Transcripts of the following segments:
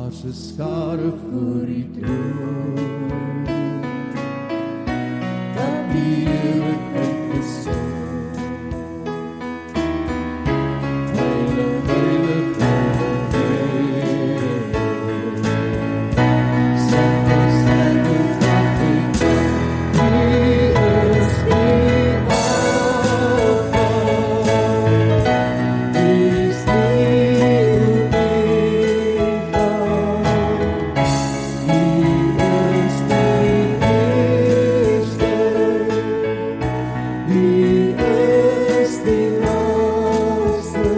As 'n skare voor die troon, dat die heerlikheid besing. Heilig, heilig, heilig Heer, Sangers en die kragtig, wie is die Alpha, wie is die Omega, wie is die Eerste, wie is die Laaste,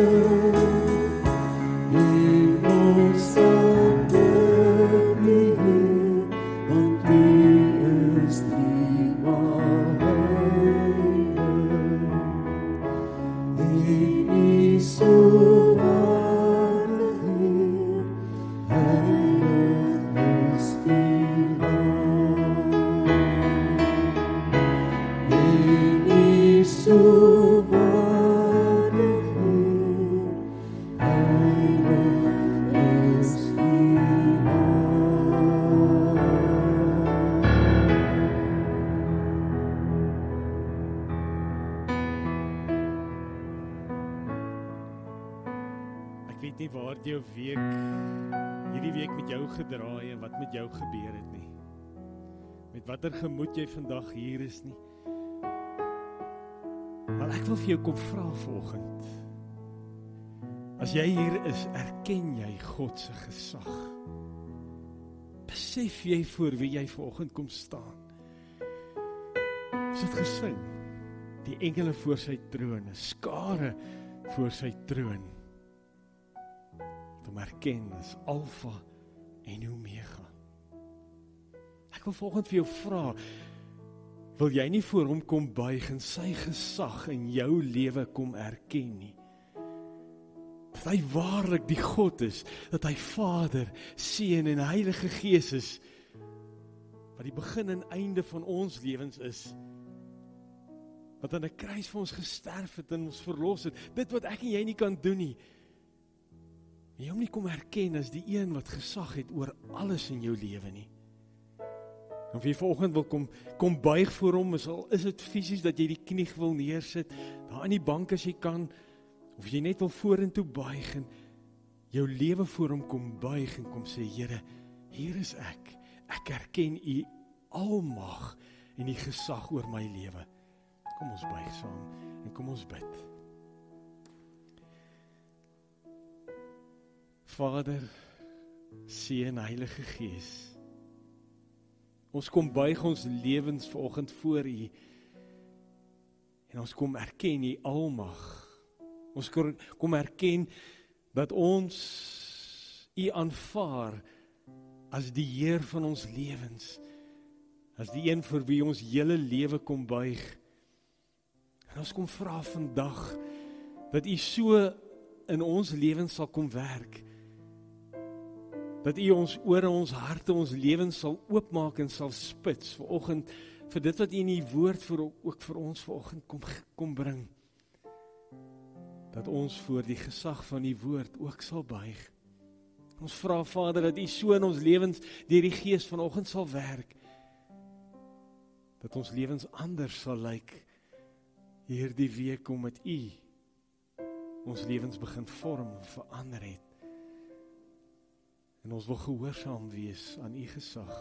wie ons sal dit nie Heer, want wie is driemaal heilig, en U so waardig Heer, heilig is die naam, en U so waardig Heer, heilig is die naam. Ek weet nie waar jou week, hierdie week met jou gedraai en wat met jou gebeur het nie. Met watter gemoed jy vandag hier is nie. Maar ek wil vir jou kom vra vanoggend. As jy hier is, erken jy God se gesag. Besef jy voor wie jy vanoggend kom staan. Ons het gesing, die engele voor sy troon, 'n skare voor sy troon. Om erken as Alfa en Omega. Ek wil vanoggend vir jou vra, wil jy nie voor hom kom buig en sy gesag in jou lewe kom erken nie? Dat hy waarlik die God is, dat hy Vader, Seun en Heilige Gees is, wat die begin en einde van ons lewens is, wat aan 'n kruis vir ons gesterf het en ons verlos het, dit wat ek en jy nie kan doen nie, jy hom nie kom herken as die een wat gesag het oor alles in jou lewe nie. En of jy vanoggend wil kom buig voor hom, is dit fisies dat jy die knie wil neersit, daar in die bank as jy kan, of jy net wil vorentoe buig en jou lewe voor hom kom buig en kom sê, Here, hier is ek erken U almag en U gesag oor my lewe. Kom ons buig saam en kom ons bid. Vader, Seun, Heilige Gees, ons kom buig ons lewens vanoggend voor U en ons kom erken U almag. Ons kom erken dat ons U aanvaar as die Heer van ons lewens, as die een vir wie ons hele lewe kom buig. En ons kom vra vandag dat U so in ons lewens sal kom werk, dat U ons ore, ons harte, ons lewens sal oopmaak en sal spits vanoggend vir dit wat U in U woord ook vir ons vanoggend kom bring. Dat ons voor die gesag van U woord ook sal buig. Ons vra Vader dat U so in ons lewens deur die Gees vanoggend sal werk, dat ons lewens anders sal lyk hierdie week omdat U ons lewens begin vorm en verander het. En ons wil gehoorsaam wees aan U gesag.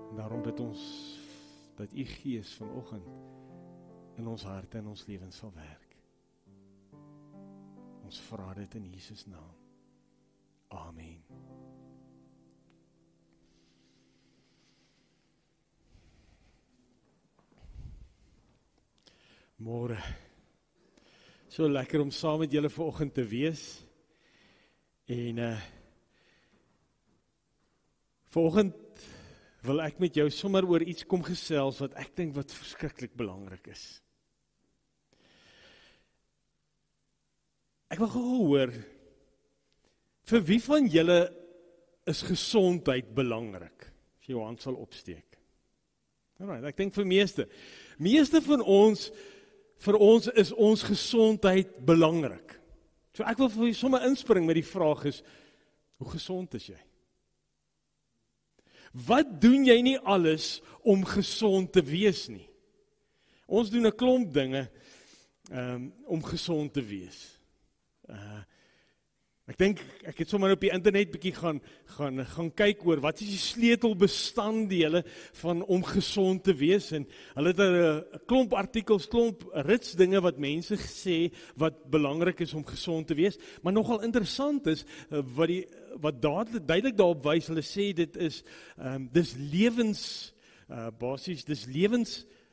En daarom bid ons dat U Gees vanoggend in ons harte en ons lewens sal werk. Ons vra dit in Jesus naam. Amen. Môre. So lekker om saam met julle vanoggend te wees. En vanoggend wil ek met jou sommer oor iets kom gesels wat ek dink wat verskriklik belangrik is. Ek wil hoor, vir wie van julle is gesondheid belangrik? As jy jou hand sal opsteek. Alright, ek dink vir meeste van ons, vir ons is ons gesondheid belangrik. So ek wil vir jy sommer inspring met die vraag is, hoe gesond is jy? Wat doen jy nie alles om gesond te wees nie? Ons doen 'n klomp dinge om gesond te wees. Ek dink, ek het sommer op die internet bietjie gaan kyk oor wat is die sleutelbestanddele van om gesond te wees, en hulle het 'n klomp artikels, klomp rits dinge wat mense sê wat belangrik is om gesond te wees, maar nogal interessant is wat duidelik daarop wys, hulle sê dit is dis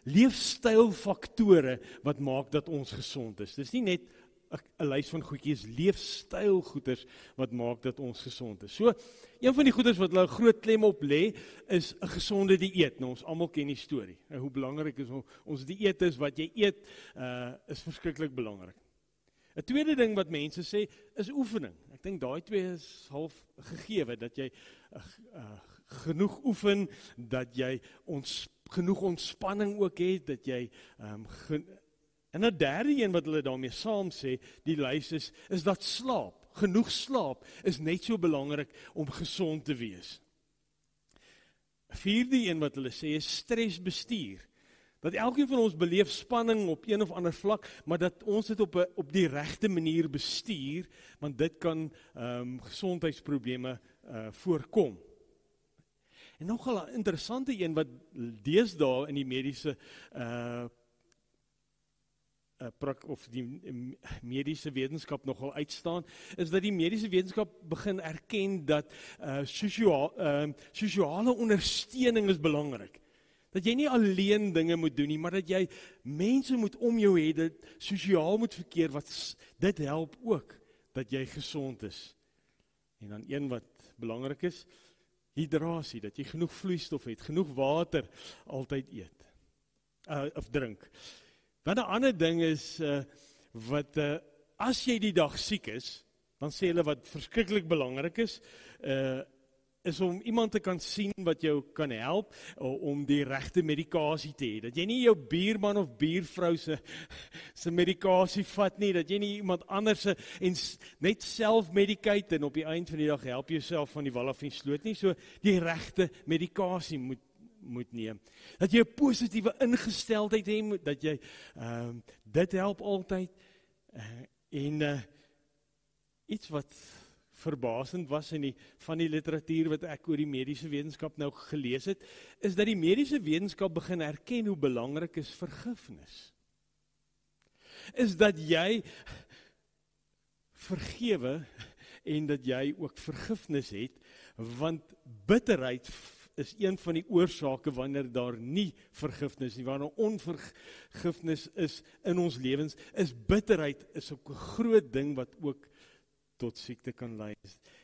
leefstylfaktore wat maak dat ons gesond is. Dis nie net 'n lys van goedjies, leefstylgoeders wat maak dat ons gesond is. So, een van die goeders wat hulle groot klem op lê, is 'n gesonde dieet. Nou, ons almal ken die storie. En hoe belangrik is ons dieet is, wat jy eet, is verskriklik belangrik. 'n Tweede ding wat mense sê, is oefening. Ek dink daai twee is half gegewe, dat jy genoeg oefen, dat jy genoeg ontspanning ook het, dat jy en 'n derde een wat hulle daarmee saam sê, die lys is dat slaap, genoeg slaap, is net so belangrik om gesond te wees. 'n Vierde een wat hulle sê, is stresbestuur. Dat elkeen van ons beleef spanning op een of ander vlak, maar dat ons dit op die regte manier bestuur, want dit kan gesondheidsprobleme voorkom. En nogal 'n interessante een wat deesdae in die mediese of die mediese wetenskap nogal uitstaan, is dat die mediese wetenskap begin erken dat sosiale ondersteuning is belangrik. Dat jy nie alleen dinge moet doen nie, maar dat jy mense moet om jou hê, dat sosiaal moet verkeer, dit help ook, dat jy gesond is. En dan een wat belangrik is, hydrasie, dat jy genoeg vloeistof het, genoeg water altyd eet, of drink. Dan 'n ander ding is, as jy die dag siek is, dan sê hulle wat verskriklik belangrik is om iemand te kan sien wat jou kan help, om die regte medikasie te hê. Dat jy nie jou buurman of buurvrou se medikasie vat nie, dat jy nie iemand anders en net self medicate, en op die eind van die dag help jouself van die wal af en sloot nie, so die regte medikasie moet neem. Dat jy 'n positiewe ingesteldheid het, dat jy dit help altyd. En iets wat verbasend was van die literatuur wat ek oor die mediese wetenskap nou gelees het, is dat die mediese wetenskap begin erken hoe belangrik is vergifnis. Is dat jy vergewe en dat jy ook vergifnis het, want bitterheid is een van die oorsake wanneer daar nie vergifnis nie, wanneer onvergifnis is in ons lewens, is bitterheid is ook 'n groot ding wat ook tot siekte kan lei.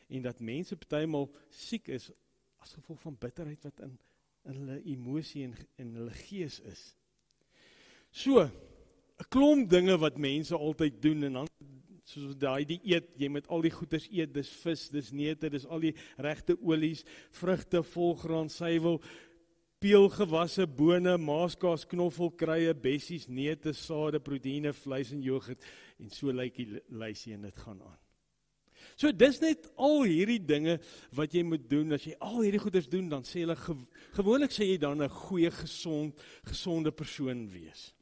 En dat mense partymal siek is as gevolg van bitterheid wat in hulle emosie en hulle gees is. So, 'n klomp dinge wat mense altyd doen, en dan soos daai dieet, jy moet al die goeders eet, dis vis, dis neute, dis al die regte olies, vrugte, volgraan, suiwel, peulgewasse, bone, maaskaas, knoffel, kruie, bessies, neute, sade, proteïene, vleis en yoghurt, en so lyk die lysie en dit gaan aan. So dis net al hierdie dinge wat jy moet doen. As jy al hierdie goeders doen, dan sê hulle, gewoonlik sê jy dan 'n goeie, gesonde persoon wees.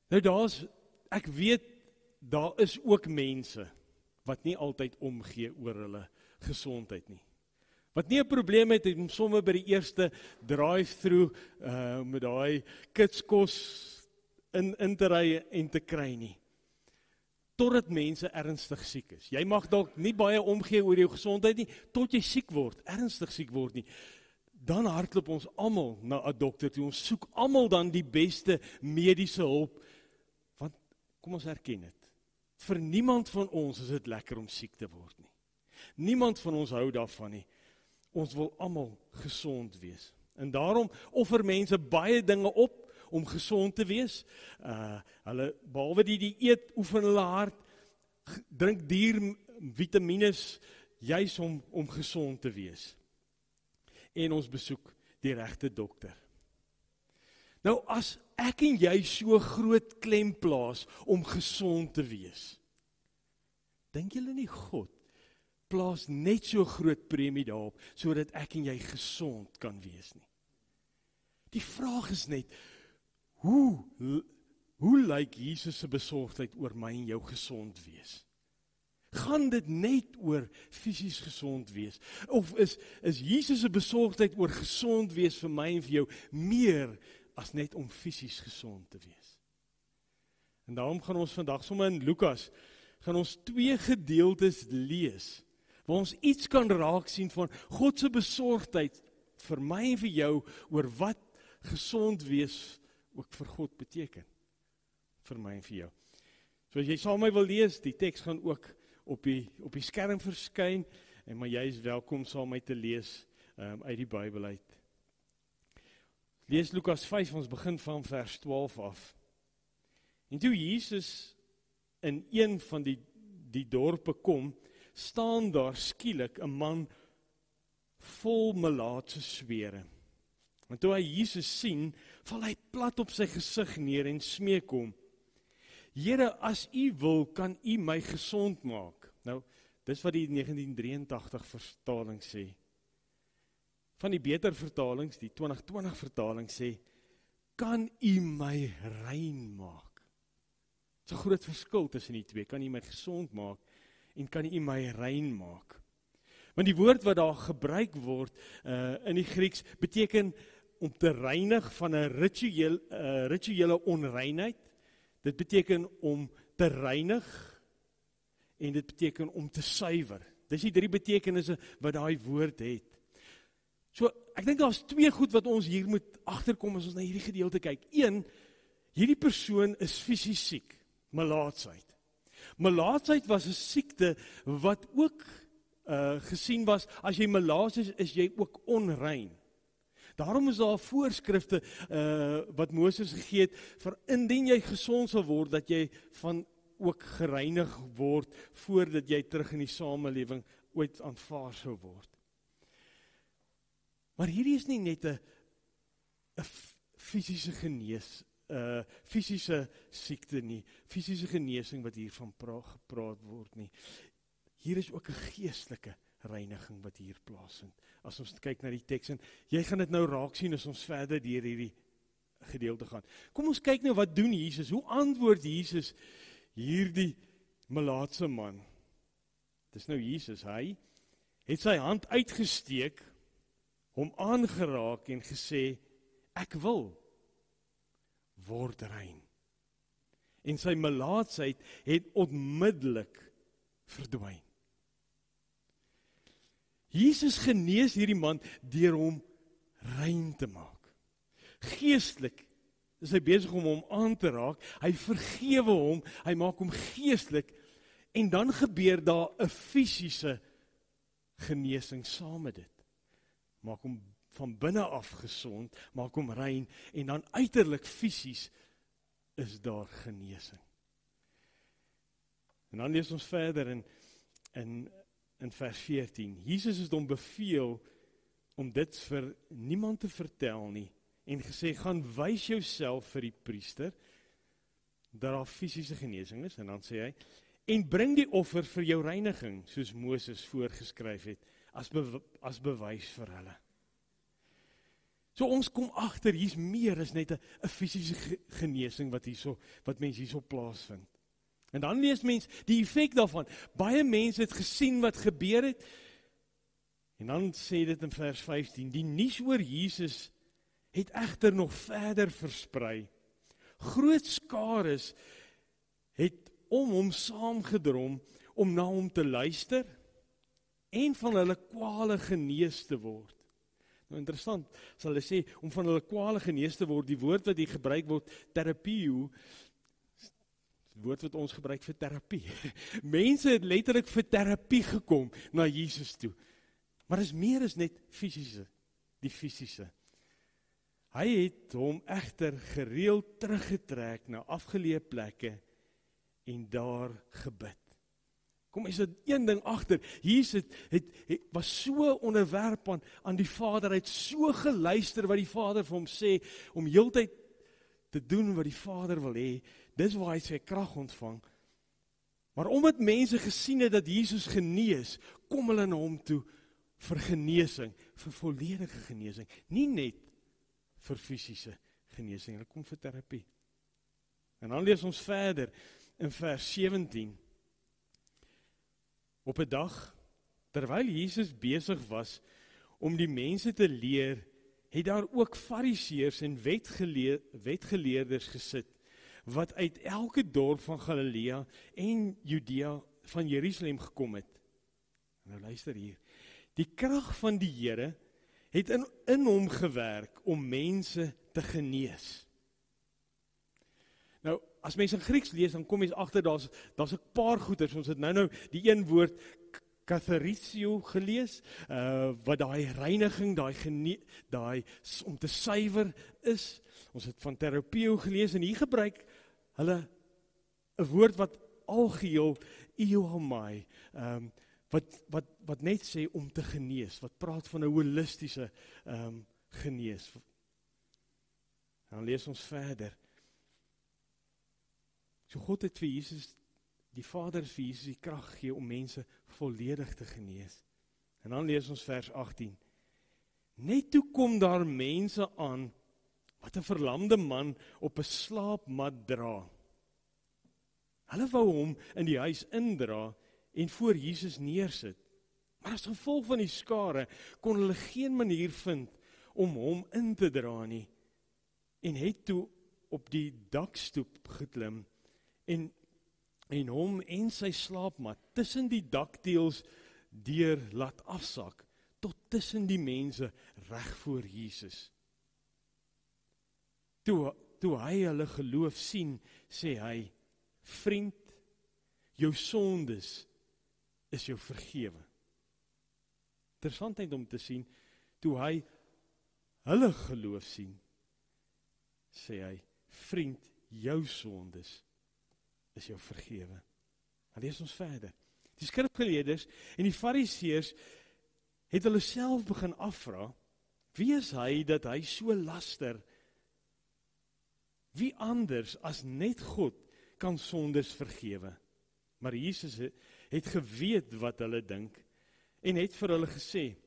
Nou ek weet, daar is ook mense wat nie altyd omgee oor hulle gesondheid nie. Wat nie 'n probleem het om sommer by die eerste drive-through met daai kitskos in te ry en te kry nie. Totdat mense ernstig siek is. Jy mag dalk nie baie omgee oor jou gesondheid nie, tot jy siek word, ernstig siek word nie. Dan hardloop ons almal na 'n dokter toe. Ons soek almal dan die beste mediese hulp. Want kom ons erken dit. Vir niemand van ons is dit lekker om siek te word nie. Niemand van ons hou daarvan nie. Ons wil almal gesond wees. En daarom offer mense baie dinge op om gesond te wees. Hulle, behalwe die dieet, oefen hulle hard, drink duur vitamines, juis om gesond te wees. En ons besoek die regte dokter. Nou, as ek en jy so groot klem plaas om gesond te wees, dink julle nie God plaas net so groot premie daarop, sodat ek en jy gesond kan wees nie. Die vraag is net, hoe lyk Jesus se besorgdheid oor my en jou gesond wees? Gaan dit net oor fisies gesond wees? Of is Jesus se besorgdheid oor gesond wees vir my en vir jou meer as net om fisies gesond te wees? En daarom gaan ons vandag sommer in Lukas, gaan ons 2 gedeeltes lees, waar ons iets kan raak sien van God se besorgdheid vir my en vir jou, oor wat gesond wees ook vir God beteken, vir my en vir jou. So as jy saam met my wil lees, die teks gaan ook op die skerm verskyn, maar jy is welkom saam met my te lees uit die Bybel uit. Lees Lukas 5, ons begin van vers 12 af. En toe Jesus in een van die dorpe kom, staan daar skielik 'n man vol melaatse swere. En toe hy Jesus sien, val hy plat op sy gesig neer en smeek hom: Here, as U wil, kan U my gesond maak. Nou, dis wat die 1983 vertaling sê. Van die beter vertalings, die 2020 vertaling sê, kan U my rein maak. Dit is 'n groot verskil tussen die twee. Kan U my gesond maak en kan U my rein maak? Want die woord wat daar gebruik word in die Grieks beteken om te reinig van 'n rituele onreinheid. Dit beteken om te reinig en dit beteken om te suiwer. Dis die 3 betekenisse wat daai woord het. So, ek dink daar's 2 goed wat ons hier moet agterkom as ons na hierdie gedeelte kyk. 1, hierdie persoon is fisies siek, melaatsheid. Melaatsheid was 'n siekte wat ook gesien was, as jy melaats is jy ook onrein. Daarom is daar voorskrifte wat Moses gegee het, vir indien jy gesond sal word, dat jy van ook gereinig word, voordat jy terug in die samelewing ooit aanvaar sou word. Maar hierdie is nie net 'n fisiese siekte nie, fisiese genesing wat hiervan gepraat word nie. Hier is ook 'n geestelike reiniging wat hier plaasvind. As ons kyk na die teks, en jy gaan dit nou raak sien as ons verder deur hierdie gedeelte gaan. Kom ons kyk nou, wat doen Jesus? Hoe antwoord Jesus hierdie melaatse man? Dis nou Jesus, hy het sy hand uitgesteek, hom aangeraak en gesê, ek wil, word rein. En sy melaatsheid het onmiddellik verdwyn. Jesus genees hierdie man deur hom rein te maak. Geestelik is hy besig om hom aan te raak, hy vergewe hom, hy maak hom geestelik, en dan gebeur daar 'n fisiese genesing saam met dit. Maak hom van binne af gesond, maak hom rein, en dan uiterlik fisies is daar genesing. En dan lees ons verder in vers 14. Jesus het hom beveel om dit vir niemand te vertel nie, en gesê, gaan wys jouself vir die priester, dat daar fisiese genesing is, en dan sê hy, en bring die offer vir jou reiniging, soos Moses voorgeskryf het, as bewys vir hulle. So ons kom agter, hier's meer as net 'n fisiese genesing wat mens hierso plaasvind. En dan lees mens die effek daarvan. Baie mense het gesien wat gebeur het. En dan sê dit in vers 15, die nuus oor Jesus het egter nog verder versprei. Groot skares het om hom saamgedrom om na hom te luister en van hulle kwale genees te word. Nou interessant, sal hulle sê, om van hulle kwale genees te word, die woord wat hier gebruik word, therapie, die woord wat ons gebruik vir terapie. Mense het letterlik vir terapie gekom na Jesus toe. Maar is meer as net die fisiese. Hy het hom egter gereeld teruggetrek na afgeleë plekke en daar gebid. Kom, is dit een ding agter, Jesus was so onderwerp aan die Vader, hy het so geluister wat die Vader vir hom sê, om heeltyd te doen wat die Vader wil hê, dis waar hy sy krag ontvang. Maar omdat mense gesien het dat Jesus genees, kom hulle na hom toe vir genesing, vir volledige genesing, nie net vir fisiese genesing, hulle kom vir terapie. En dan lees ons verder in vers 17. Op 'n dag, terwyl Jesus besig was om die mense te leer, het daar ook fariseërs en wetgeleerders gesit, wat uit elke dorp van Galilea en Judea van Jerusalem gekom het. Nou luister hier. Die krag van die Here het in hom gewerk om mense te genees. Nou, as mense in Grieks lees, dan kom mens agter, daar's 'n paar goeters. Ons het nou die een woord katharisio gelees, wat daai reiniging, daai om te suiwer is. Ons het van terapie gelees, en hier gebruik hulle 'n woord wat algeheel euomai, wat net sê om te genees, wat praat van 'n holistiese genees. Dan lees ons verder. So God het vir Jesus, die Vader het vir Jesus die krag gegee om mense volledig te genees. En dan lees ons vers 18. Net toe kom daar mense aan wat 'n verlamde man op 'n slaapmat dra. Hulle wou hom in die huis indra en voor Jesus neersit. Maar as gevolg van die skare kon hulle geen manier vind om hom in te dra nie, en het toe op die dakstoep geklim en hom en sy slaapmat tussen die dakteels deur laat afsak, tot tussen die mense reg voor Jesus. Toe hy hulle geloof sien, sê hy, vriend, jou sondes is jou vergewe. Interessantheid om te sien, toe hy hulle geloof sien, sê hy, vriend, jou sondes is jou vergewe. Dan lees ons verder. Die skrifgeleerders en die fariseërs het hulle self begin afvra, wie is hy dat hy so laster? Wie anders as net God kan sondes vergewe? Maar Jesus het geweet wat hulle dink en het vir hulle gesê,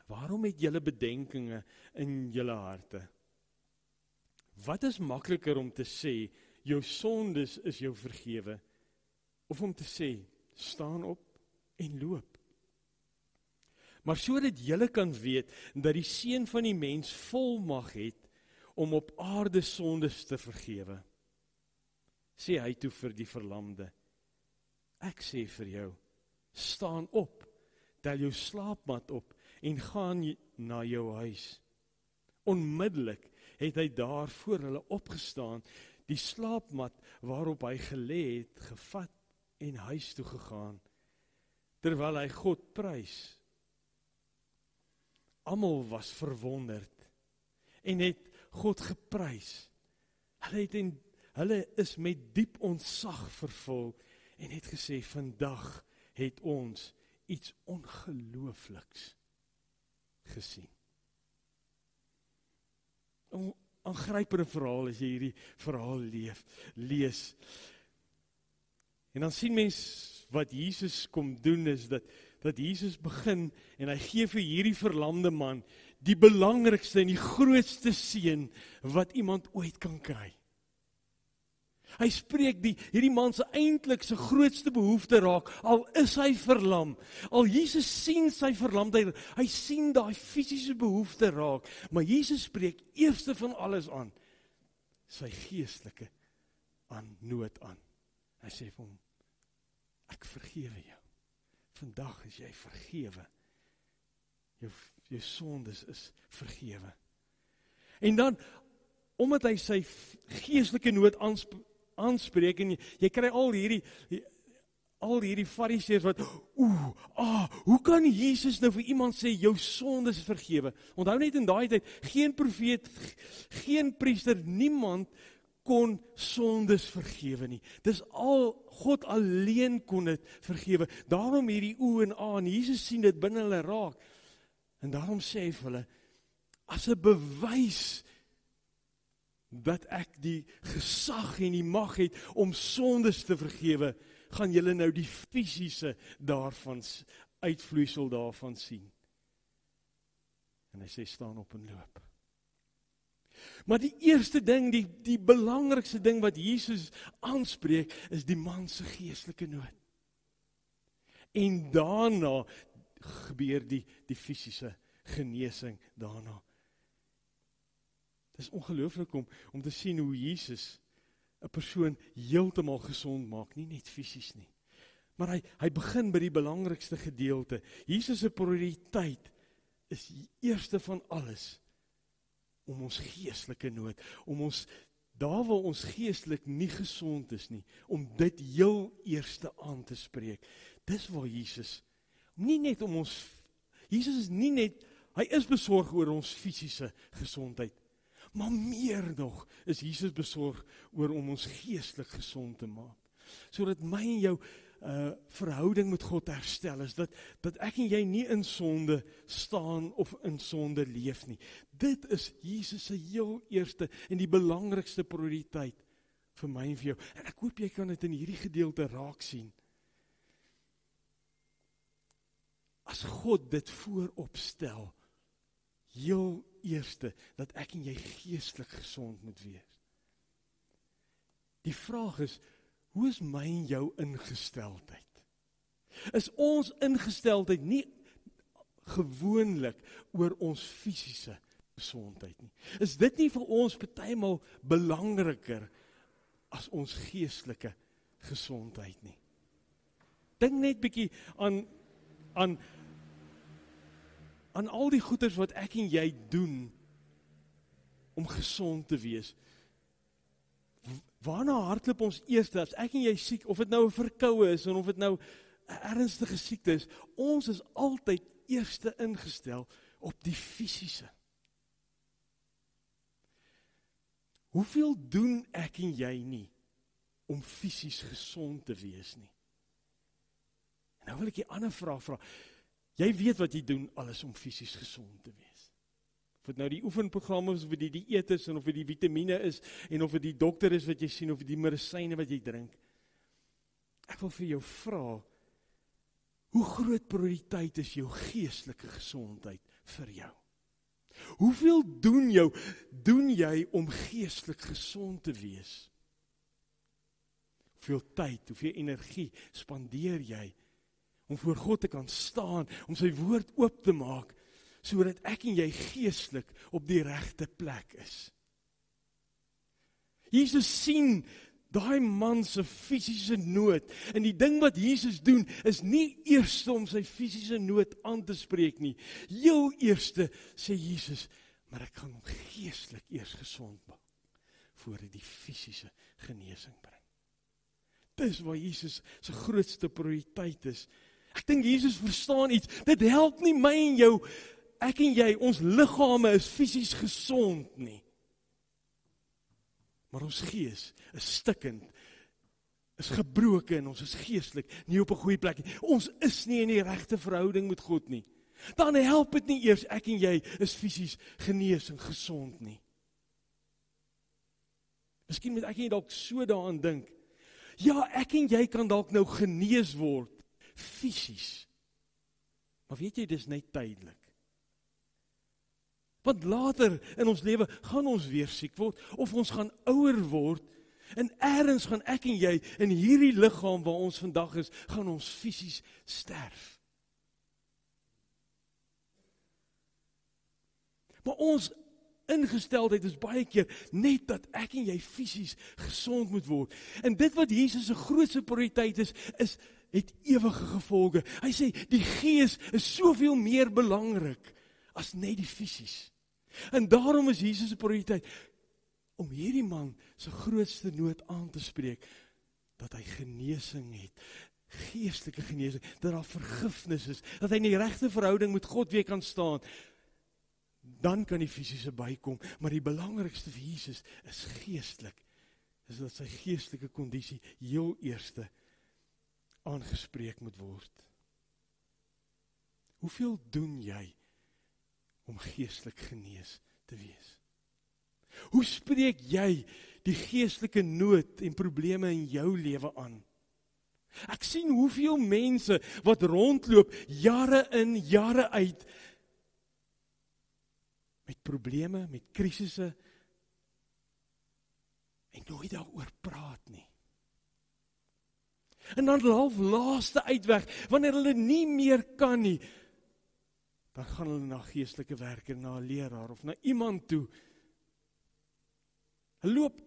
waarom het julle bedenkinge in julle harte? Wat is makliker om te sê, jou sondes is jou vergewe, of om te sê, staan op en loop? Maar sodat julle kan weet, dat die Seun van die mens volmag het, om op aarde sondes te vergewe, sê hy toe vir die verlamde, ek sê vir jou, staan op, tel jou slaapmat op, en gaan na jou huis. Onmiddellik het hy daar voor hulle opgestaan, die slaapmat waarop hy gelê het, gevat en huis toe gegaan, terwyl hy God prys. Almal was verwonderd, en het God geprys. Hulle is met diep ontzag vervul, en het gesê, vandag het ons iets ongeloofliks gesien. Aangrypende verhaal as jy hierdie verhaal lees. En dan sien mens wat Jesus kom doen is, dat Jesus begin, en hy gee vir hierdie verlamde man, die belangrikste en die grootste seën, wat iemand ooit kan kry. Hy spreek hierdie man se eintlikse grootste behoefte raak, al is hy verlam. Al Jesus sien sy verlamdheid, hy sien daai fisiese behoefte raak, maar Jesus spreek eerste van alles aan, sy geestelike nood aan. Hy sê vir hom, ek vergewe jou. Vandag is jy vergewe. Jou sondes is vergewe. En dan, omdat hy sy geestelike nood aanspreek, en jy kry al hierdie fariseërs wat, hoe kan Jesus nou vir iemand sê, jou sondes is vergewe? Onthou net in daai tyd, geen profeet, geen priester, niemand kon sondes vergewe nie. Dis God alleen kon dit vergewe. Daarom hierdie en en Jesus sien dit binne hulle raak. En daarom sê hy vir hulle, as 'n bewys dat ek die gesag en die mag het om sondes te vergewe, gaan julle nou die fisiese daarvan, uitvloeisel daarvan sien. En hy sê, staan op en loop. Maar die eerste ding, die belangrikste ding wat Jesus aanspreek, is die man se geestelike nood. En daarna gebeur die fisiese genesing daarna. Dit is ongelooflik om te sien hoe Jesus 'n persoon heeltemal gesond maak, nie net fisies nie. Maar hy begin by die belangrikste gedeelte. Jesus se prioriteit is die eerste van alles om ons geestelike nood, om ons, daar waar ons geestelik nie gesond is nie, om dit heel eerste aan te spreek. Dis waar Jesus, nie net om ons, Jesus is nie net, hy is besorg oor ons fisiese gesondheid, maar meer nog is Jesus besorg oor om ons geestelik gesond te maak. Sodat my en jou verhouding met God herstel is, dat ek en jy nie in sonde staan of in sonde leef nie. Dit is Jesus se heel eerste en die belangrikste prioriteit vir my en vir jou. En ek hoop jy kan dit in hierdie gedeelte raak sien. As God dit voorop stel, heel eerste, dat ek en jy geestelik gesond moet wees. Die vraag is, hoe is my en jou ingesteldheid? Is ons ingesteldheid nie gewoonlik oor ons fisiese gesondheid nie? Is dit nie vir ons partymal belangriker as ons geestelike gesondheid nie? Dink net bietjie aan al die goeders wat ek en jy doen om gesond te wees. Waarna hardloop ons eers as ek en jy siek, of dit nou 'n verkoue is, en of dit nou 'n ernstige siekte is, ons is altyd eerste ingestel op die fisiese. Hoeveel doen ek en jy nie om fisies gesond te wees nie? En nou wil ek 'n ander vraag vra. Jy weet wat jy doen alles om fisies gesond te wees. Of dit nou die oefenprogramme is, of dit die dieet is, en of dit die vitamine is, en of dit die dokter is wat jy sien, of die medisyne wat jy drink. Ek wil vir jou vra, hoe groot prioriteit is jou geestelike gesondheid vir jou? Hoeveel doen jy om geestelik gesond te wees? Hoeveel tyd, hoeveel energie spandeer jy om voor God te kan staan, om sy woord oop te maak, sodat ek en jy geestelik op die regte plek is? Jesus sien daai man se fisiese nood, en die ding wat Jesus doen, is nie eers om sy fisiese nood aan te spreek nie. Heel eerste sê Jesus, maar ek gaan hom geestelik eers gesond maak, voor hy die fisiese genesing bring. Dis waar Jesus se grootste prioriteit is. Ek dink Jesus verstaan iets, dit help nie my en jou, ek en jy, ons liggame is fisies gesond nie. Maar ons gees is stikkend, is gebroken, en ons is geestelik nie op 'n goeie plek nie. Ons is nie in die regte verhouding met God nie. Dan help dit nie eers ek en jy is fisies genees en gesond nie. Miskien moet ek en jy dalk so daaraan dink. Ja, ek en jy kan dalk nou genees word, fisies. Maar weet jy, dis net tydelik. Want later in ons lewe gaan ons weer siek word, of ons gaan ouer word, en ergens gaan ek en jy, in hierdie liggaam waar ons vandag is, gaan ons fisies sterf. Maar ons ingesteldheid is baie keer net dat ek en jy fisies gesond moet word. En dit wat Jesus se grootste prioriteit is het ewige gevolge. Hy sê, die gees is soveel meer belangrik as net die fisies. En daarom is Jesus se prioriteit om hierdie man se grootste nood aan te spreek, dat hy genesing het, geestelike genesing, dat daar vergifnis is, dat hy in die regte verhouding met God weer kan staan. Dan kan die fisiese bykom, maar die belangrikste vir Jesus is geestelik, is dat sy geestelike kondisie heel eerste aangespreek moet word. Hoeveel doen jy om geestelik genees te wees? Hoe spreek jy die geestelike nood en probleme in jou lewe aan? Ek sien hoeveel mense wat rondloop, jare in, jare uit, met probleme, met krisisse, en nooit daaroor praat nie. En dan half laaste uitweg, wanneer hulle nie meer kan nie, dan gaan hulle na geestelike werker, na 'n leraar of na iemand toe. Hulle loop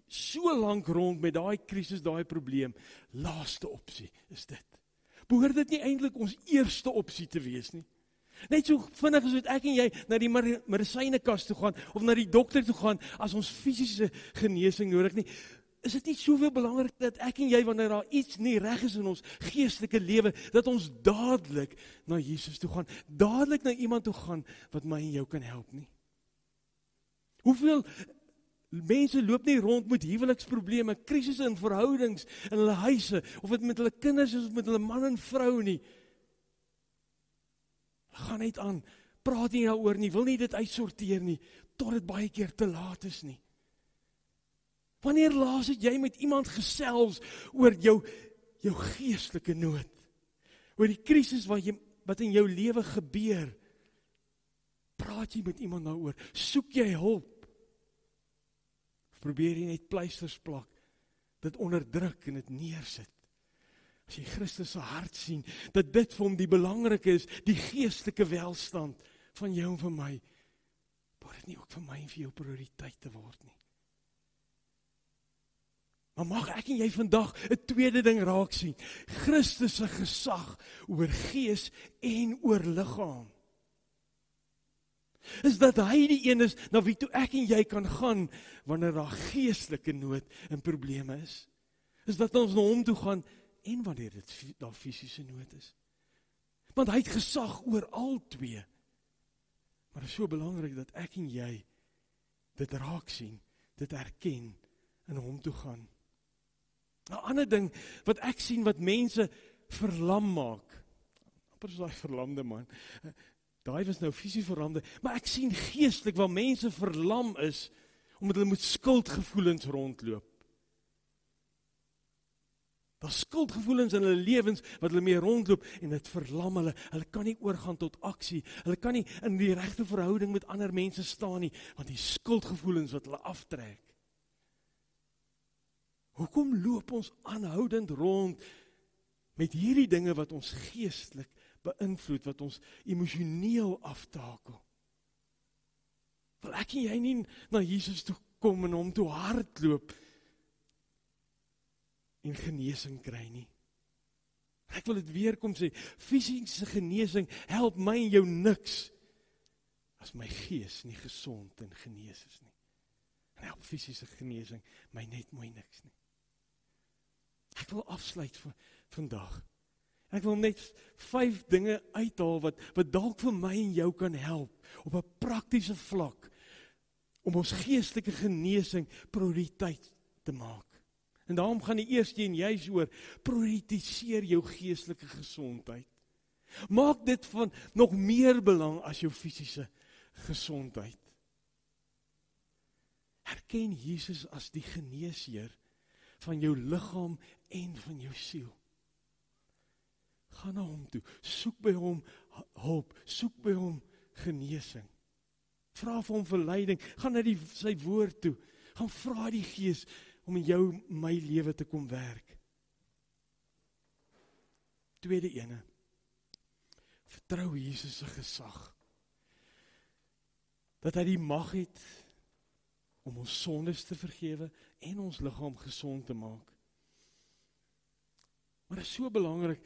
so lank rond met daai krisis, daai probleem. Laaste opsie is dit. Behoort dit nie eintlik ons eerste opsie te wees nie? Net so vinnig as wat ek en jy na die medisynekas toe gaan, of na die dokter toe gaan, as ons fisiese genesing nodig nie, is dit nie soveel belangrik dat ek en jy, wanneer daar iets nie reg is in ons geestelike lewe, dat ons dadelik na Jesus toe gaan, dadelik na iemand toe gaan, wat my en jou kan help nie. Hoeveel mense loop nie rond met huweliksprobleme, krisisse in verhoudings, in hulle huise, of dit met hulle kinders is, of met hulle man en vrou nie. Gaan net aan, praat nie daaroor nie, wil nie dit uitsorteer nie, tot dit baie keer te laat is nie. Wanneer laas het jy met iemand gesels oor jou geestelike nood? Oor die krisis wat in jou lewe gebeur? Praat jy met iemand daaroor? Soek jy hulp? Of probeer jy net pleisters plak, dit onderdruk en dit neersit? As jy Christus se hart sien, dat dit vir hom die belangrike is, die geestelike welstand van jou en vir my, behoort dit nie ook vir my en vir jou prioriteit te word nie. Maar mag ek en jy vandag 'n tweede ding raak sien, Christus se gesag oor gees en oor liggaam. Is dat hy die een is, na wie toe ek en jy kan gaan, wanneer daar geestelike nood en probleme is. Is dat ons na hom toe gaan, en wanneer dit daar fisiese nood is. Want hy het gesag oor al twee. Maar dit is so belangrik dat ek en jy dit raak sien, dit erken, en hom toe gaan. 'n ander ding wat ek sien wat mense verlam maak. Amper soos daai verlamde man. Daai was nou fisies verlamde, maar ek sien geestelik waar mense verlam is omdat hulle met skuldgevoelens rondloop. Daar skuldgevoelens in hulle lewens wat hulle mee rondloop en dit verlam hulle. Hulle kan nie oorgaan tot aksie. Hulle kan nie in die regte verhouding met ander mense staan nie, want die skuldgevoelens wat hulle aftrek. Hoekom loop ons aanhoudend rond met hierdie dinge wat ons geestelik beïnvloed, wat ons emosioneel aftakel? Wil ek en jy nie na Jesus toe kom en hom toe hardloop en genesing kry nie? Ek wil dit weer kom sê, fisiese genesing help my en jou niks as my gees nie gesond en genees is nie. En help fisiese genesing my net mooi niks nie. Ek wil afsluit vir vandag. Ek wil net 5 dinge uithaal wat dalk vir my en jou kan help op 'n praktiese vlak om ons geestelike genesing prioriteit te maak. En daarom gaan die eerste en juis oor, prioritiseer jou geestelike gesondheid. Maak dit van nog meer belang as jou fisiese gesondheid. Erken Jesus as die geneesheer van jou liggaam en van jou siel. Ga na hom toe, soek by hom hulp, soek by hom genesing. Vra vir hom verleiding, gaan na sy woord toe, gaan vra die Gees om in jou, my lewe te kom werk. Tweede ene, vertrou Jesus se gesag, dat hy die mag het om ons sondes te vergewe en ons liggaam gesond te maak. Maar dit is so belangrik,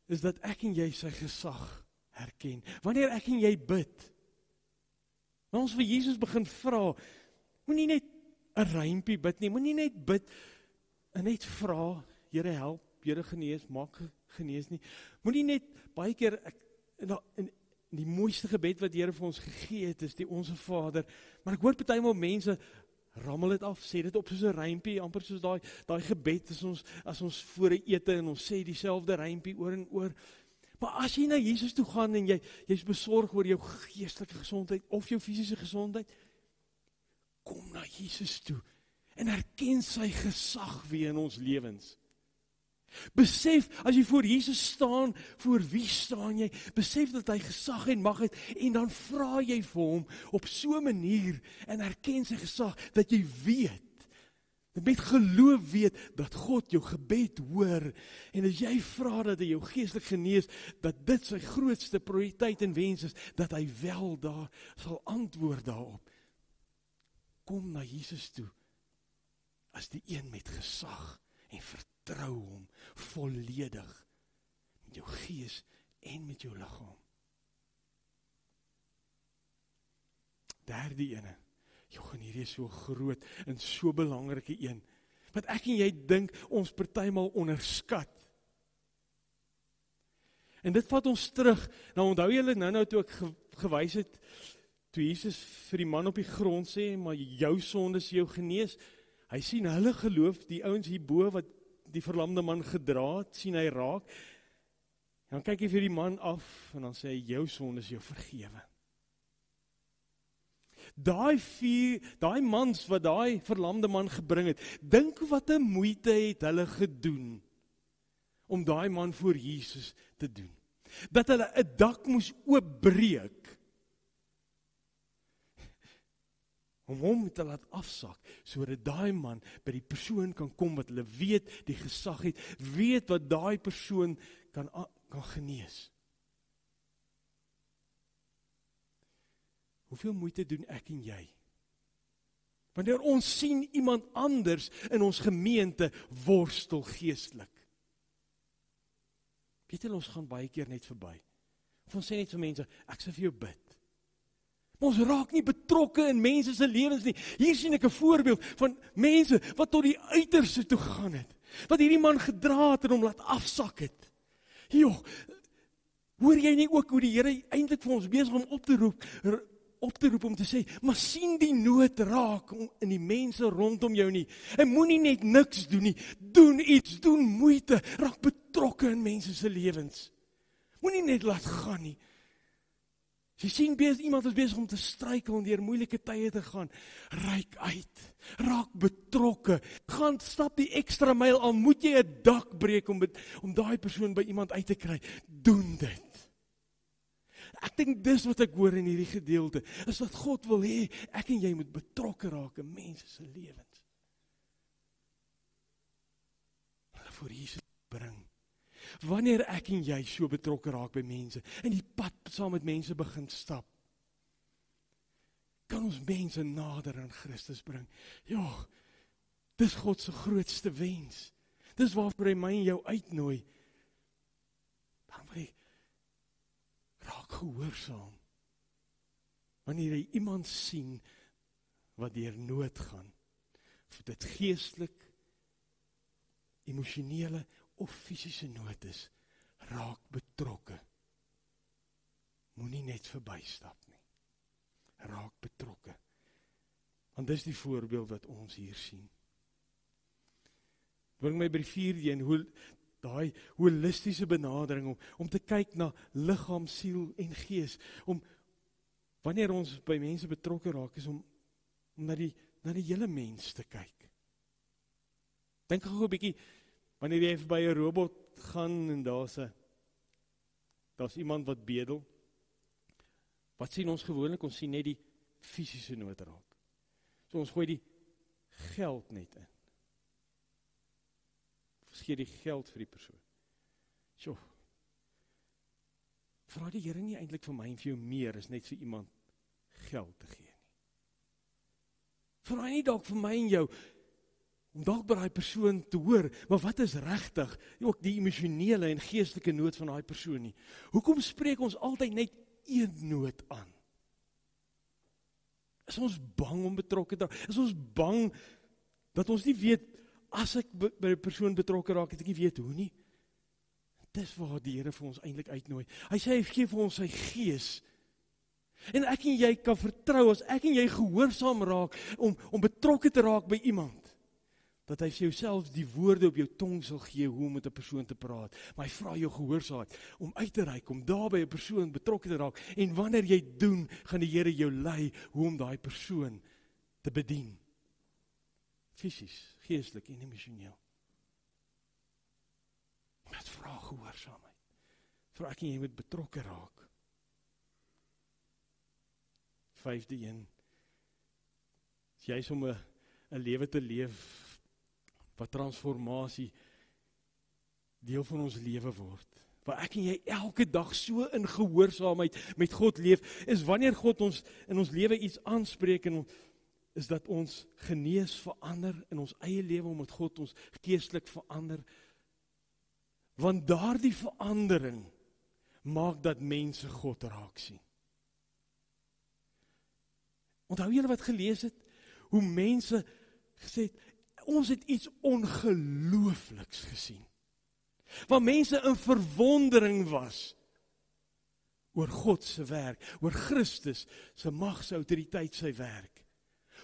is dat ek en jy sy gesag herken. Wanneer ek en jy bid, wanneer ons vir Jesus begin vra, moenie net 'n rympie bid nie, moenie net bid en net vra, Here help, Here genees, maak genees nie. Moenie net baie keer in die mooiste gebed wat die Here vir ons gegee het, is die Onse Vader, maar ek hoor partymal mense rammel dit af, sê dit op soos 'n rympie, amper soos daai gebed as ons voor 'n ete en ons sê dieselfde rympie oor en oor. Maar as jy na Jesus toe gaan en jy's besorg oor jou geestelike gesondheid of jou fisiese gesondheid, kom na Jesus toe en erken sy gesag weer in ons lewens. Besef, as jy voor Jesus staan, voor wie staan jy? Besef dat hy gesag en mag het, en dan vra jy vir hom op so 'n manier, en erken sy gesag, dat jy weet, dat met geloof weet, dat God jou gebed hoor, en as jy vra dat hy jou geestelik genees, dat dit sy grootste prioriteit en wens is, dat hy wel daar sal antwoord daarop. Kom na Jesus toe, as die een met gesag, en vertrou hom volledig met jou gees en met jou liggaam. Derde ene, hierdie is so groot en so belangrike een, wat ek en jy dink ons partymal onderskat. En dit vat ons terug, nou onthou julle nou toe ek gewys het, toe Jesus vir die man op die grond sê, maar jou sondes jou genees, hy sien hulle geloof, die ouens hierbo wat die verlamde man gedra het, sien hy raak, en dan kyk hy vir die man af, en dan sê hy, jou sondes jou vergewe. Daai mans wat daai verlamde man gebring het, dink wat 'n moeite het hulle gedoen, om daai man voor Jesus te doen. Dat hulle 'n dak moes oopbreek, om hom te laat afsak, sodat daai man by die persoon kan kom wat hulle weet, die gesag het, weet wat daai persoon kan genees. Hoeveel moeite doen ek en jy? Wanneer ons sien iemand anders in ons gemeente worstel geestelik. Weet julle, ons gaan baie keer net verby. Of ons sê net vir mense, ek sal vir jou bid. Maar ons raak nie betrokke in mense se lewens nie. Hier sien ek 'n voorbeeld van mense wat tot die uiterste toe gegaan het. Wat hierdie man gedra het en hom laat afsak het. Joh, hoor jy nie ook hoe die Here eintlik vir ons besig om op te roep om te sê, maar sien die nood raak in die mense rondom jou nie. En moenie net niks doen nie. Doen iets, doen moeite, raak betrokke in mense se lewens. Moenie net laat gaan nie. As jy sien iemand is besig om te struikel en deur moeilike tye te gaan, reik uit, raak betrokke, gaan stap die ekstra myl, al moet jy 'n dak breek om daai persoon by iemand uit te kry, doen dit. Ek dink dis wat ek hoor in hierdie gedeelte, is dat God wil hê, ek en jy moet betrokke raak in mense se lewens. Hulle voor Jesus bring. Wanneer ek en jy so betrokke raak by mense, en die pad saam met mense begin stap, kan ons mense nader aan Christus bring. Ja, dis God se grootste wens. Dis waarvoor hy my en jou uitnooi. Dan wil hy raak gehoorsaam. Wanneer jy iemand sien wat deur nood gaan, of dit geestelik, emosionele of fisiese nood is, raak betrokke. Moenie net verbystap nie. Raak betrokke. Want dis die voorbeeld wat ons hier sien. Bring my by die vierde een, hoe daai holistiese benadering om te kyk na liggaam, siel en gees, wanneer ons by mense betrokke raak, is om na die hele mens te kyk. Dink gou 'n bietjie, wanneer jy by 'n robot gaan en daar's iemand wat bedel, wat sien ons gewoonlik? Ons sien net die fisiese nood raak. So ons gooi die geld net in. Ons gee die geld vir die persoon. So, vra die Here nie eintlik vir my en vir jou meer, is net vir iemand geld te gee nie. Vra nie dalk vir my en jou, om dalk by daai persoon te hoor, maar wat is regtig, ook die emosionele en geestelike nood van daai persoon nie. Hoekom spreek ons altyd net een nood aan? Is ons bang om betrokke te raak? Is ons bang dat ons nie weet, as ek by 'n persoon betrokke raak, het ek nie weet hoe nie? Dis waar die Here vir ons eintlik uitnooi. Hy sê hy gee vir ons sy gees. En ek en jy kan vertrou, as ek en jy gehoorsaam raak, om betrokke te raak by iemand, dat hy vir jouself die woorde op jou tong sal gee, hoe om met 'n persoon te praat. Maar hy vra jou gehoorsaamheid, om uit te reik, om daar by 'n persoon betrokke te raak, en wanneer jy doen, gaan die Here jou lei, hoe om daai persoon te bedien. Fisies, geestelik en emosioneel. Dit vra gehoorsaamheid. Vra ek en jy moet betrokke raak. 5de een, is juist om 'n lewe te leef, wat transformasie deel van ons lewe word. Waar ek en jy elke dag so in gehoorsaamheid met God leef, is wanneer God ons in ons lewe iets aanspreek, en is dat ons genees verander in ons eie lewe, omdat God ons geestelik verander. Want daardie verandering maak dat mense God raak sien. Onthou julle wat gelees het? Hoe mense gesê het, ons het iets ongeloofliks gesien. Waar mense in verwondering was oor God se werk, oor Christus se mag, se autoriteit, sy werk.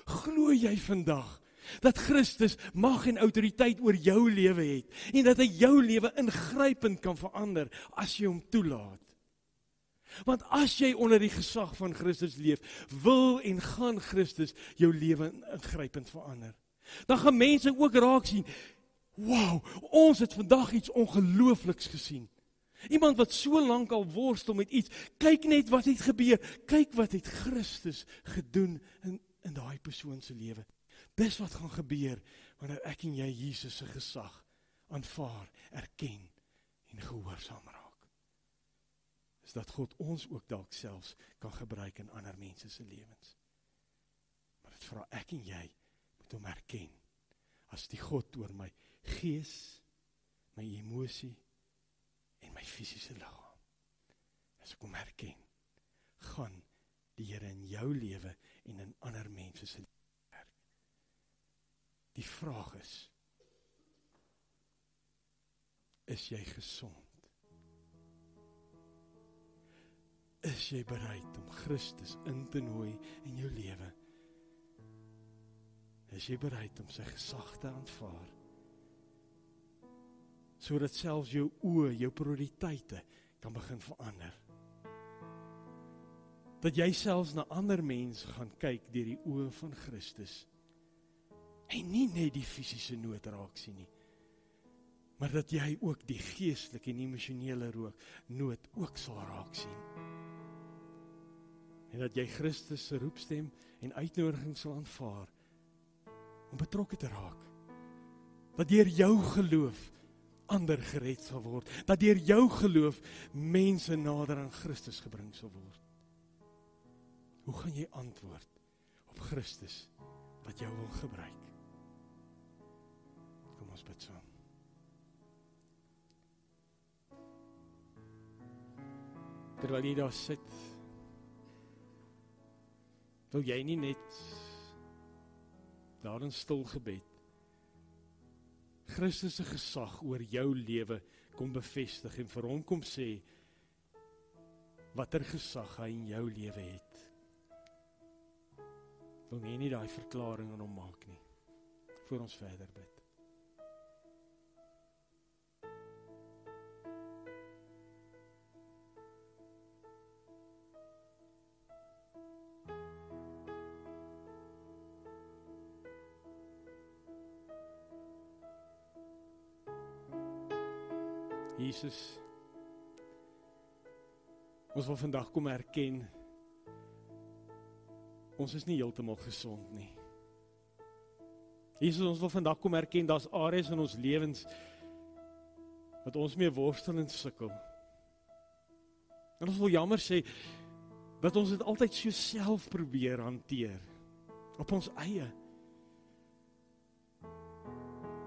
Glo jy vandag dat Christus mag en autoriteit oor jou lewe het, en dat hy jou lewe ingrypend kan verander as jy hom toelaat? Want as jy onder die gesag van Christus leef, wil en gaan Christus jou lewe ingrypend verander. Dan gaan mense ook raak sien, wow, ons het vandag iets ongeloofliks gesien. Iemand wat so lank al worstel met iets, kyk net wat het gebeur, kyk wat het Christus gedoen in daai persoon se lewe. Dis wat gaan gebeur, wanneer ek en jy Jesus se gesag aanvaar, erken en gehoorsaam raak. Is dat God ons ook dalk selfs kan gebruik in ander mense se lewens. Maar dit vra ek en jy moet hom erken as die God oor my gees, my emosie en my fisiese liggaam. As ek hom erken, gaan die Here in jou lewe en in ander mense se lewe werk. Die vraag is jy gesond? Is jy bereid om Christus in te nooi in jou lewe? Is jy bereid om sy gesag te aanvaar? Sodat selfs jou oë, jou prioriteite kan begin verander. Dat jy selfs na ander mense gaan kyk deur die oë van Christus. En nie net die fisiese nood raak sien nie, maar dat jy ook die geestelike en emosionele nood ook sal raak sien. En dat jy Christus se roepstem en uitnodiging sal aanvaar om betrokke te raak. Dat deur jou geloof ander gered sal word. Dat deur jou geloof mense nader aan Christus gebring sal word. Hoe gaan jy antwoord op Christus wat jou wil gebruik? Kom ons bid saam. Terwyl jy daar sit, wil jy nie net daar in stil gebed Christus se gesag oor jou lewe kom bevestig en vir hom kom sê watter gesag hy in jou lewe het. Wil jy nie daai verklaring aan hom maak nie, voor ons verder bid. Jesus, ons wil vandag kom erken, ons is nie heeltemal gesond nie. Jesus, ons wil vandag kom erken, daar's areas in ons lewens, wat ons mee worstel en sukkel. En ons wil jammer sê, dat ons dit altyd so self probeer hanteer, op ons eie.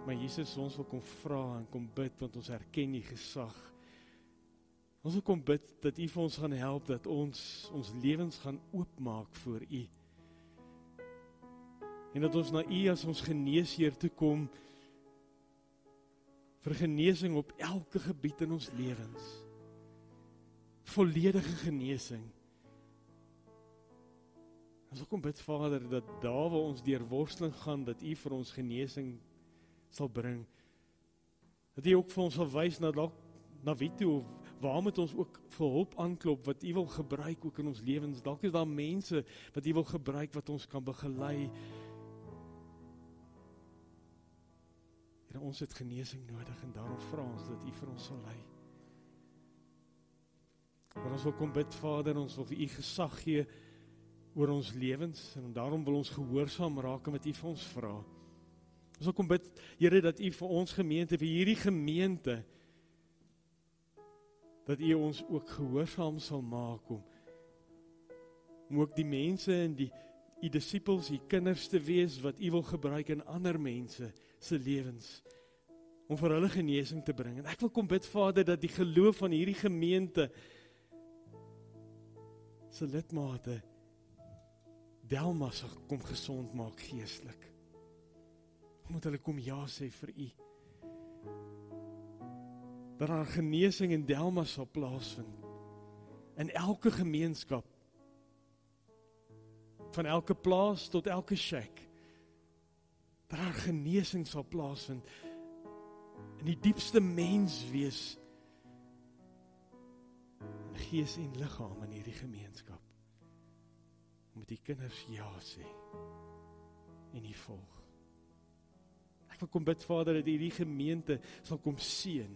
Maar Jesus, ons wil kom vra en kom bid, want ons herken die gesag. Ons wil kom bid, dat U vir ons gaan help, dat ons lewens gaan oopmaak voor U. En dat ons na U as ons geneesheer toe kom, vir genesing op elke gebied in ons lewens. Volledige genesing. Ons wil kom bid, Vader, dat daar waar ons deur worsteling gaan, dat U vir ons genesing sal bring, dat U ook vir ons sal wys na wie toe, of waar moet ons ook vir hulp aanklop, wat U wil gebruik ook in ons lewens. Dalk is daar mense wat U wil gebruik, wat ons kan begelei. Here, ons het genesing nodig en daarom vra ons dat U vir ons sal lei. Maar ons wil kom bid, Vader, ons wil vir U gesag gee oor ons lewens en daarom wil ons gehoorsaam raak met U vir ons vra. Ons wil kom bid, Here, dat U vir ons gemeente, vir hierdie gemeente, dat U ons ook gehoorsaam sal maak om ook die mense en die disippels, die kinders te wees wat U wil gebruik in ander mense se lewens om vir hulle genesing te bring. En ek wil kom bid, Vader, dat die geloof van hierdie gemeente se lidmate Delma sal kom gesond maak geestelik. Moet hulle kom ja sê vir U. Dat daar genesing in Delma sal plaasvind. In elke gemeenskap. Van elke plaas tot elke shack. Dat daar genesing sal plaasvind. In die diepste menswees. In gees en liggaam in hierdie gemeenskap. Moet die kinders ja sê. En U volg. Ek wil kom bid, Vader, dat U die gemeente sal kom seën.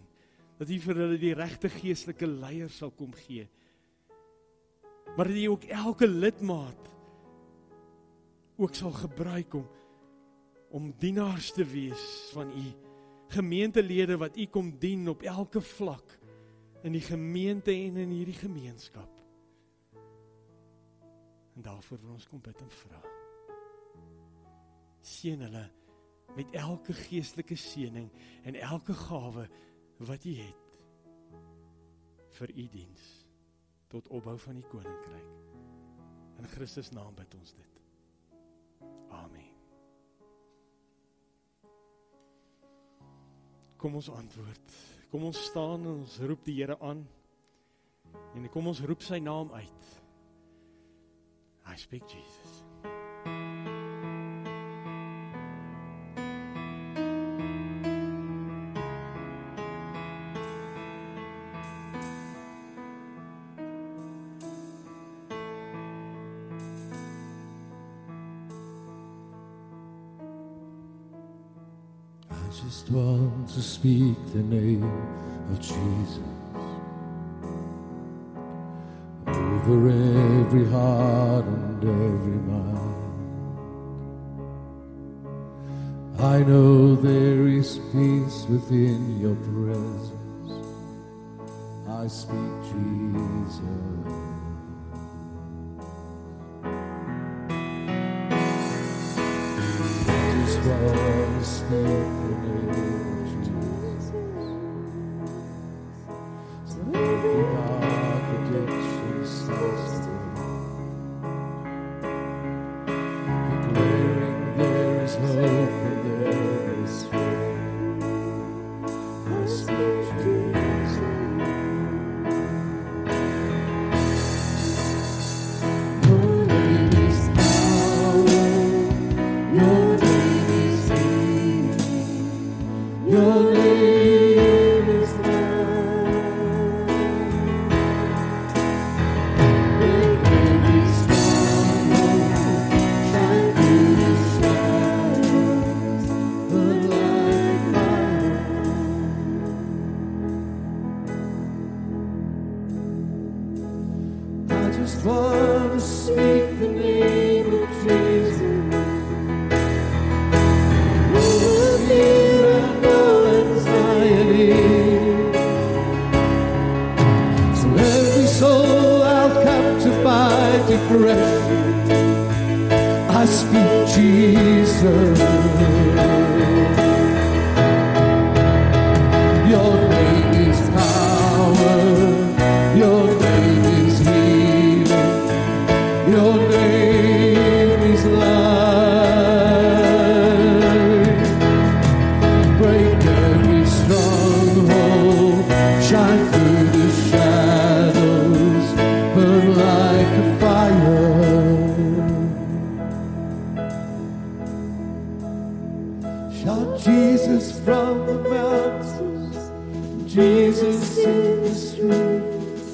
Dat U vir hulle die regte geestelike leiers sal kom gee. Maar dat U ook elke lidmaat ook sal gebruik om dienaars te wees van U. Gemeentelede wat U kom dien op elke vlak in die gemeente en in hierdie gemeenskap. En daarvoor wil ons kom bid en vra. Seën hulle met elke geestelike seëning en elke gawe wat U het vir U diens tot opbou van die koninkryk. In Christus naam bid ons dit. Amen. Kom ons antwoord. Kom ons staan en ons roep die Here aan. En kom ons roep sy naam uit. I speak Jesus. I just want to speak the name of Jesus over every heart and every mind. I know there is peace within your presence. I speak Jesus. I just want to speak the name of Jesus. So every dark addiction starts to declaring there is hope and there is faith. I speak Jesus. Your name is power. Your name is healing. Your name is love. Make every stronghold shine through the shadows, burn like fire. I just want to speak the name of Jesus. Over fear and all anxiety. So every soul held captive by depression, I speak Jesus. Your name is power. Your name is healing. Your name is life. Break every stronghold, shine through the shadows, burn like a fire. Shout Jesus from the mountains, Jesus in the streets,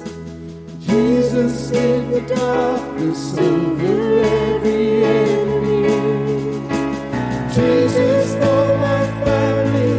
Jesus in the darkness over every enemy. Jesus for my family,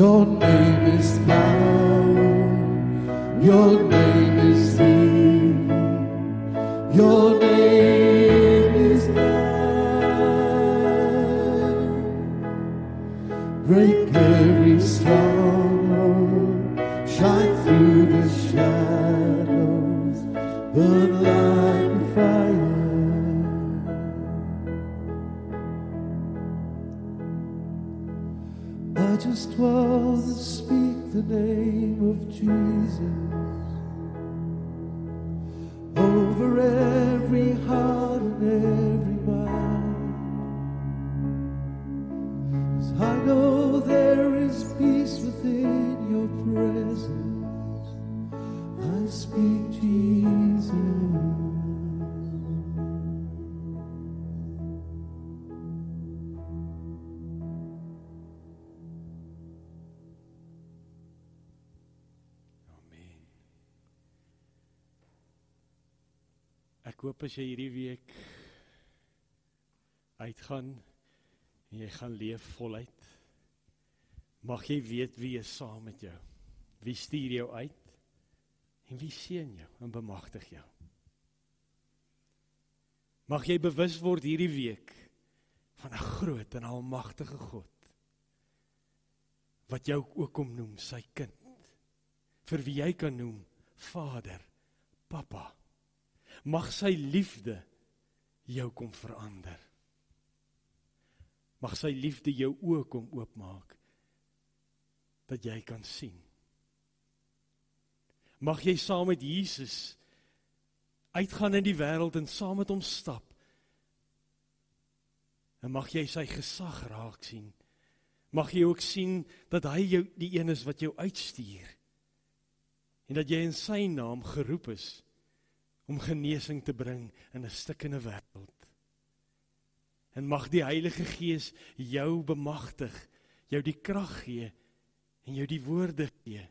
Your name is power. Your name is healing. Your name is love. Break every stronghold. Shine through the shadows. Burn like a fire. I just want to speak the name of Jesus over every heart and every mind. 'Cause I know there is peace within your presence. I speak Jesus. Ek hoop as jy hierdie week uitgaan en jy gaan leef voluit, mag jy weet wie is saam met jou, wie stuur jou uit en wie seën jou en bemagtig jou. Mag jy bewus word hierdie week van 'n groot en almagtige God wat jou ook kom noem sy kind, vir wie jy kan noem Vader, Papa. Mag sy liefde jou kom verander. Mag sy liefde jou oë kom oopmaak, dat jy kan sien. Mag jy saam met Jesus uitgaan in die wêreld en saam met hom stap. En mag jy sy gesag raak sien. Mag jy ook sien dat hy jou die een is wat jou uitstuur. En dat jy in sy naam geroep is om genesing te bring in 'n stikkende wêreld. En mag die Heilige Gees jou bemagtig, jou die krag gee en jou die woorde gee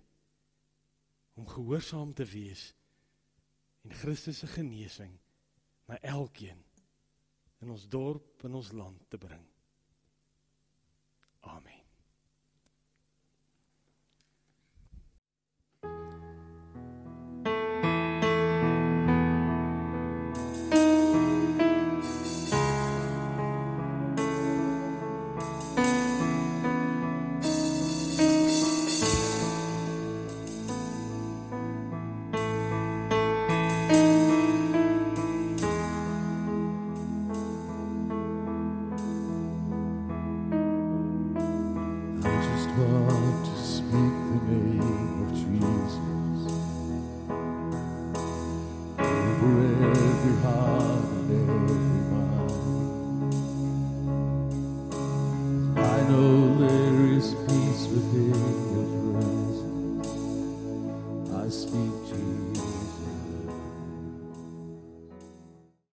om gehoorsaam te wees en Christus se genesing na elkeen in ons dorp en ons land te bring. Amen. Want to speak the name of Jesus over every heart and every mind. I know